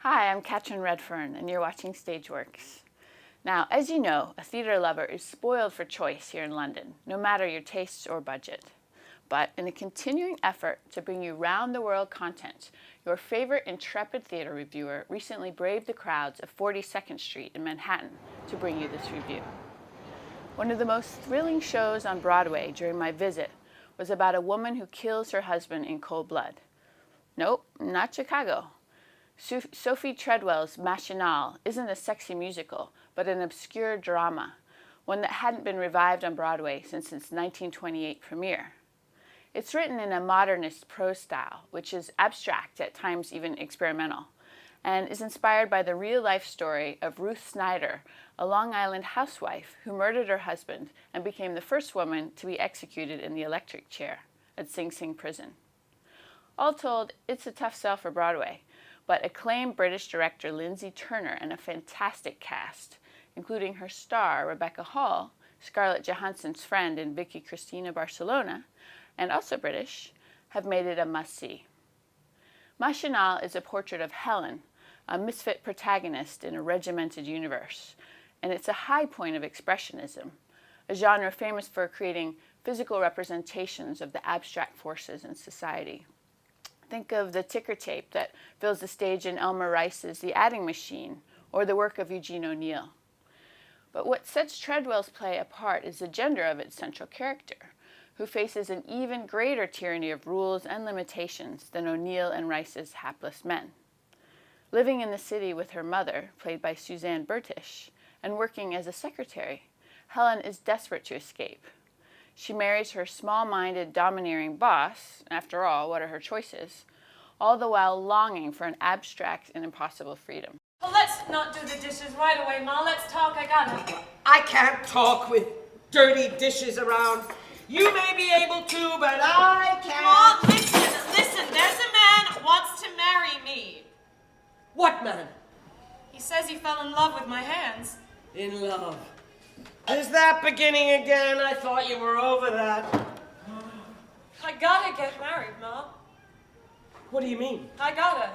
Hi, I'm Katrin Redfern, and you're watching StageWorks. Now, as you know, a theatre lover is spoiled for choice here in London, no matter your tastes or budget. But in a continuing effort to bring you round-the-world content, your favorite intrepid theatre reviewer recently braved the crowds of 42nd Street in Manhattan to bring you this review. One of the most thrilling shows on Broadway during my visit was about a woman who kills her husband in cold blood. Nope, not Chicago. Sophie Treadwell's Machinal isn't a sexy musical, but an obscure drama, one that hadn't been revived on Broadway since its 1928 premiere. It's written in a modernist prose style, which is abstract, at times even experimental, and is inspired by the real-life story of Ruth Snyder, a Long Island housewife who murdered her husband and became the first woman to be executed in the electric chair at Sing Sing Prison. All told, it's a tough sell for Broadway, but acclaimed British director Lindsay Turner and a fantastic cast, including her star Rebecca Hall, Scarlett Johansson's friend in Vicky Cristina Barcelona, and also British, have made it a must-see. Machinal is a portrait of Helen, a misfit protagonist in a regimented universe, and it's a high point of expressionism, a genre famous for creating physical representations of the abstract forces in society. Think of the ticker tape that fills the stage in Elmer Rice's The Adding Machine, or the work of Eugene O'Neill. But what sets Treadwell's play apart is the gender of its central character, who faces an even greater tyranny of rules and limitations than O'Neill and Rice's hapless men. Living in the city with her mother, played by Suzanne Bertish, and working as a secretary, Helen is desperate to escape. She marries her small-minded, domineering boss, after all, what are her choices, all the while longing for an abstract and impossible freedom. Well, let's not do the dishes right away, Ma. Let's talk. I gotta. I can't talk with dirty dishes around. You may be able to, but I can't. Ma, listen. There's a man who wants to marry me. What man? He says he fell in love with my hands. In love. Is that beginning again? I thought you were over that. I gotta get married, Ma. What do you mean? I gotta.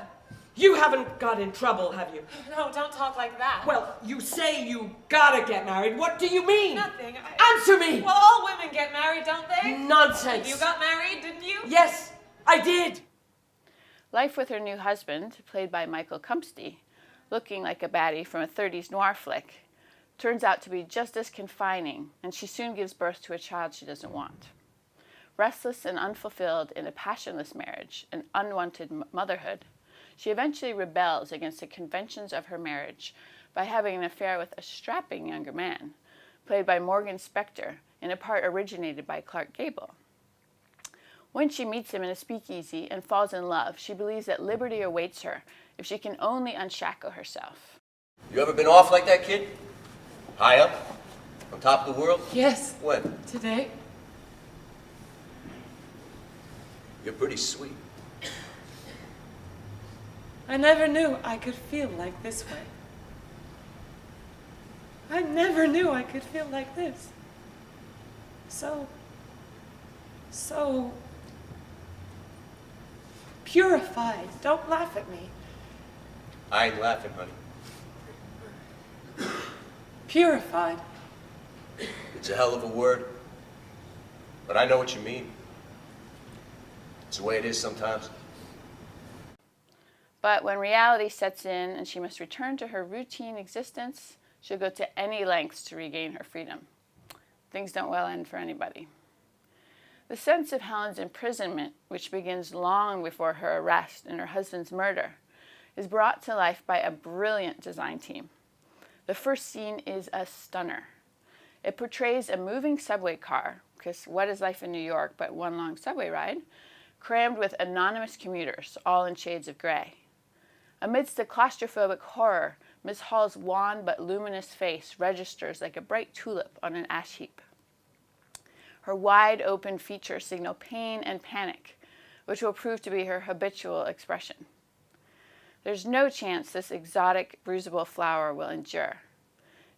You haven't got in trouble, have you? No, don't talk like that. Well, you say you gotta get married. What do you mean? Nothing. Answer me! Well, all women get married, don't they? Nonsense. You got married, didn't you? Yes, I did. Life with her new husband, played by Michael Cumpsty, looking like a baddie from a 30s noir flick, turns out to be just as confining, and she soon gives birth to a child she doesn't want. Restless and unfulfilled in a passionless marriage and unwanted motherhood, she eventually rebels against the conventions of her marriage by having an affair with a strapping younger man, played by Morgan Spector, in a part originated by Clark Gable. When she meets him in a speakeasy and falls in love, she believes that liberty awaits her if she can only unshackle herself. You ever been off like that, kid? High up? On top of the world? Yes. When? Today. You're pretty sweet. I never knew I could feel like this way. I never knew I could feel like this. So purified. Don't laugh at me. I ain't laughing, honey. Purified. It's a hell of a word. But I know what you mean. It's the way it is sometimes. But when reality sets in and she must return to her routine existence, she'll go to any lengths to regain her freedom. Things don't well end for anybody. The sense of Helen's imprisonment, which begins long before her arrest and her husband's murder, is brought to life by a brilliant design team. The first scene is a stunner. It portrays a moving subway car, because what is life in New York but one long subway ride, crammed with anonymous commuters, all in shades of gray. Amidst the claustrophobic horror, Miss Hall's wan but luminous face registers like a bright tulip on an ash heap. Her wide-open features signal pain and panic, which will prove to be her habitual expression. There's no chance this exotic, bruisable flower will endure.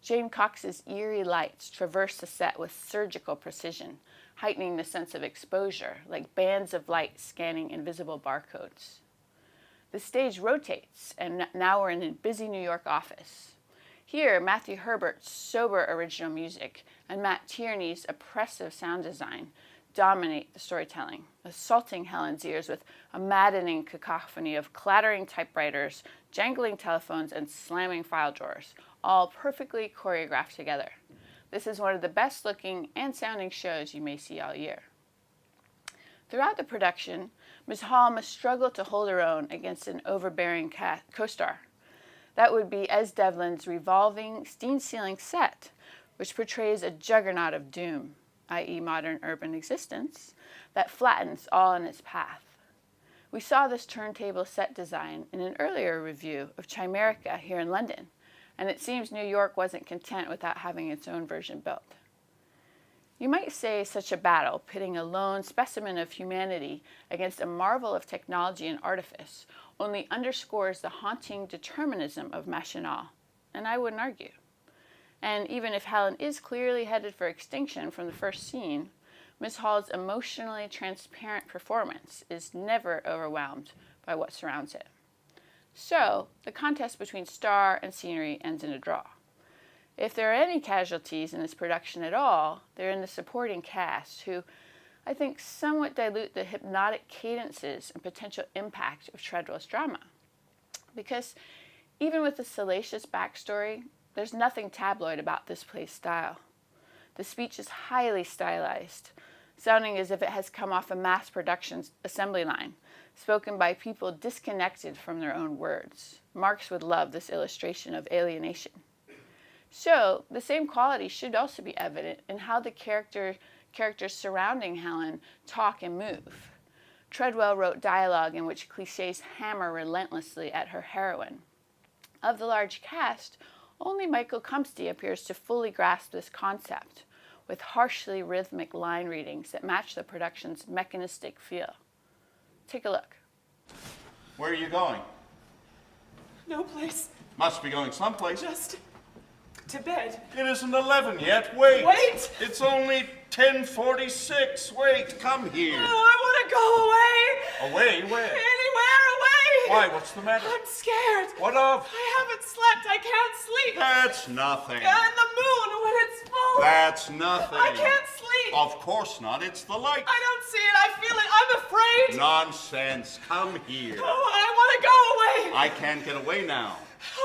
Jane Cox's eerie lights traverse the set with surgical precision, heightening the sense of exposure, like bands of light scanning invisible barcodes. The stage rotates, and now we're in a busy New York office. Here, Matthew Herbert's sober original music and Matt Tierney's oppressive sound design dominate the storytelling, assaulting Helen's ears with a maddening cacophony of clattering typewriters, jangling telephones, and slamming file drawers, all perfectly choreographed together. This is one of the best looking and sounding shows you may see all year. Throughout the production, Ms. Hall must struggle to hold her own against an overbearing co-star. That would be Ez Devlin's revolving, steam-ceiling set, which portrays a juggernaut of doom, i.e. modern urban existence, that flattens all in its path. We saw this turntable set design in an earlier review of Chimerica here in London, and it seems New York wasn't content without having its own version built. You might say such a battle, pitting a lone specimen of humanity against a marvel of technology and artifice, only underscores the haunting determinism of Machinal, and I wouldn't argue. And even if Helen is clearly headed for extinction from the first scene, Miss Hall's emotionally transparent performance is never overwhelmed by what surrounds it. So, the contest between star and scenery ends in a draw. If there are any casualties in this production at all, they're in the supporting cast, who I think somewhat dilute the hypnotic cadences and potential impact of Treadwell's drama. Because even with the salacious backstory, there's nothing tabloid about this play's style. The speech is highly stylized, sounding as if it has come off a mass production assembly line, spoken by people disconnected from their own words. Marx would love this illustration of alienation. So, the same quality should also be evident in how the characters surrounding Helen talk and move. Treadwell wrote dialogue in which cliches hammer relentlessly at her heroine. Of the large cast, only Michael Cumpsty appears to fully grasp this concept, with harshly rhythmic line readings that match the production's mechanistic feel. Take a look. Where are you going? No place. Must be going someplace. Just to bed. It isn't 11 yet. Wait. Wait! It's only 10:46. Wait, come here. Oh, I want to go away. Away? Where? Anywhere away. Why? What's the matter? I'm scared. What of? I haven't slept. I can't sleep. That's nothing. And the moon when it's full. That's nothing. I can't sleep. Of course not. It's the light. I don't see it. I feel it. I'm afraid. Nonsense. Come here. Oh, I want to go away. I can't get away now.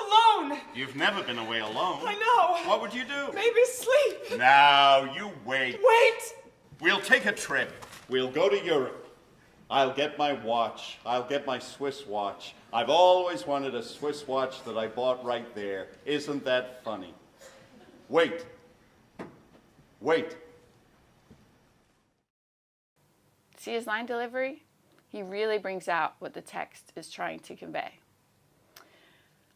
Alone. You've never been away alone. I know. What would you do? Maybe sleep. Now, you wait. Wait. We'll take a trip. We'll go to Europe. I'll get my watch. I'll get my Swiss watch. I've always wanted a Swiss watch that I bought right there. Isn't that funny? Wait. Wait. See his line delivery? He really brings out what the text is trying to convey.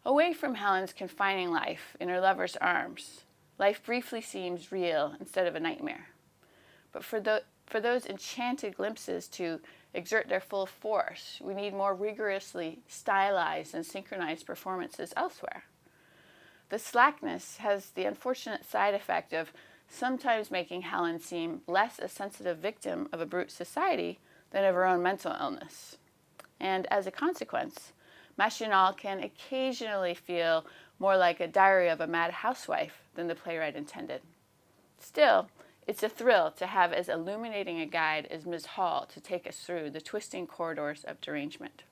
Away from Helen's confining life in her lover's arms, life briefly seems real instead of a nightmare. But for those enchanted glimpses to exert their full force, we need more rigorously stylized and synchronized performances elsewhere. The slackness has the unfortunate side effect of sometimes making Helen seem less a sensitive victim of a brute society than of her own mental illness. And as a consequence, Machinal can occasionally feel more like a diary of a mad housewife than the playwright intended. Still, it's a thrill to have as illuminating a guide as Ms. Hall to take us through the twisting corridors of derangement.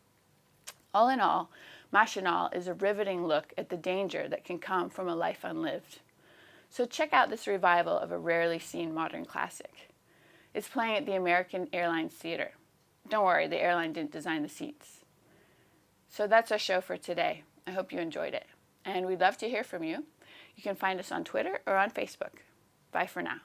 All in all, Machinal is a riveting look at the danger that can come from a life unlived. So check out this revival of a rarely seen modern classic. It's playing at the American Airlines Theater. Don't worry, the airline didn't design the seats. So that's our show for today. I hope you enjoyed it. And we'd love to hear from you. You can find us on Twitter or on Facebook. Bye for now.